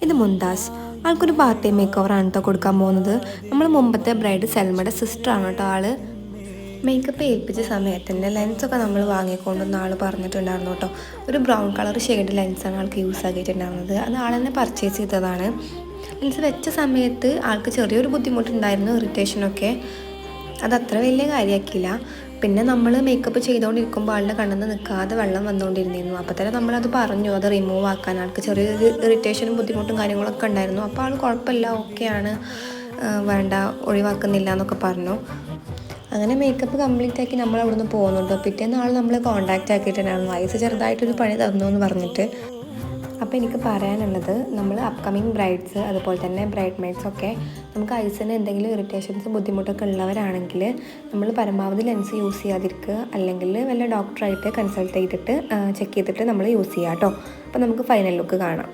ഇത് മുന്താസ്. ആൾക്കൊരു party make ഓവറാണ് കേട്ടോ കൊടുക്കാൻ പോകുന്നത്. നമ്മൾ മുമ്പത്തെ ബ്രൈഡ് സെൽമയുടെ സിസ്റ്ററാണ് കേട്ടോ ആള്. മേക്കപ്പ് ഏൽപ്പിച്ച സമയത്ത് തന്നെ ലെൻസൊക്കെ നമ്മൾ വാങ്ങിക്കൊണ്ടെന്ന് ആൾ പറഞ്ഞിട്ടുണ്ടായിരുന്നു കേട്ടോ. ഒരു ബ്രൗൺ കളർ ഷെയ്ഡ് ലെൻസാണ് ആൾക്ക് യൂസ് ആക്കിയിട്ടുണ്ടായിരുന്നത്. അത് ആൾ തന്നെ പർച്ചേസ് ചെയ്തതാണ്. ലെൻസ് വെച്ച സമയത്ത് ആൾക്ക് ചെറിയൊരു ബുദ്ധിമുട്ടുണ്ടായിരുന്നു, ഇറിറ്റേഷനൊക്കെ. അതത്ര വലിയ കാര്യമാക്കിയില്ല. പിന്നെ നമ്മൾ മേക്കപ്പ് ചെയ്തുകൊണ്ടിരിക്കുമ്പോൾ ആളുടെ കണ്ണിൽ നിന്ന് നിൽക്കാതെ വെള്ളം വന്നുകൊണ്ടിരുന്നിരുന്നു. അപ്പോൾ തന്നെ നമ്മളത് പറഞ്ഞു, അത് റിമൂവ് ആക്കാൻ. ആൾക്ക് ചെറിയൊരു ഇറിറ്റേഷനും ബുദ്ധിമുട്ടും കാര്യങ്ങളൊക്കെ ഉണ്ടായിരുന്നു. അപ്പോൾ ആൾ കുഴപ്പമില്ല, ഓക്കെയാണ്, വേണ്ട, ഒഴിവാക്കുന്നില്ല എന്നൊക്കെ പറഞ്ഞു. അങ്ങനെ മേക്കപ്പ് കംപ്ലീറ്റ് ആക്കി നമ്മൾ അവിടെ നിന്ന് പോകുന്നുണ്ട്. പിറ്റേന്ന് ആൾ നമ്മളെ കോൺടാക്റ്റ് ആക്കിയിട്ടുണ്ടായിരുന്നു, വയസ്സ് ചെറുതായിട്ടൊരു പണി തന്നു എന്ന് പറഞ്ഞിട്ട്. അപ്പോൾ എനിക്ക് പറയാനുള്ളത്, നമ്മൾ അപ്കമിങ് ബ്രൈഡ്സ് അതുപോലെ തന്നെ ബ്രൈഡ് മെയ്ഡ്സൊക്കെ നമുക്ക് ഐസിന് എന്തെങ്കിലും ഇറിറ്റേഷൻസ് ബുദ്ധിമുട്ടൊക്കെ ഉള്ളവരാണെങ്കിൽ നമ്മൾ പരമാവധി ലെൻസ് യൂസ് ചെയ്യാതിരിക്കുക, അല്ലെങ്കിൽ വല്ല ഡോക്ടറായിട്ട് കൺസൾട്ട് ചെയ്തിട്ട് ചെക്ക് ചെയ്തിട്ട് നമ്മൾ യൂസ് ചെയ്യുക കേട്ടോ. അപ്പോൾ നമുക്ക് ഫൈനൽ ലുക്ക് കാണാം.